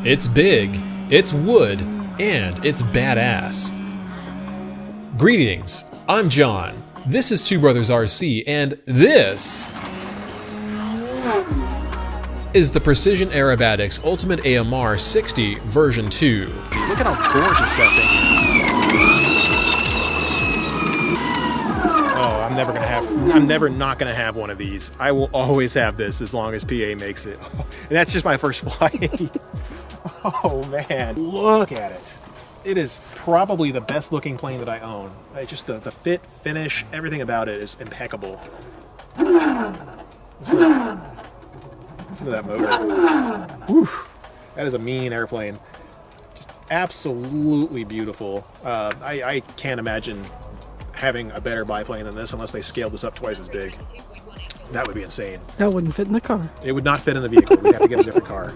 It's big, it's wood, and it's badass. Greetings, I'm John. This is Two Brothers RC, and this is the Precision Aerobatics Ultimate AMR 60 version 2. Look at how gorgeous that thing is. Oh, I'm never not gonna have one of these. I will always have this as long as PA makes it. And that's just my first flight. Oh man, look at it. It is probably the best looking plane that I own. Just the fit, finish, everything about it is impeccable. Listen to that motor. Whew, that is a mean airplane. Just absolutely beautiful. I can't imagine having a better biplane than this unless they scaled this up twice as big. That would be insane. That wouldn't fit in the car. It would not fit in the vehicle. We'd have to get a different car.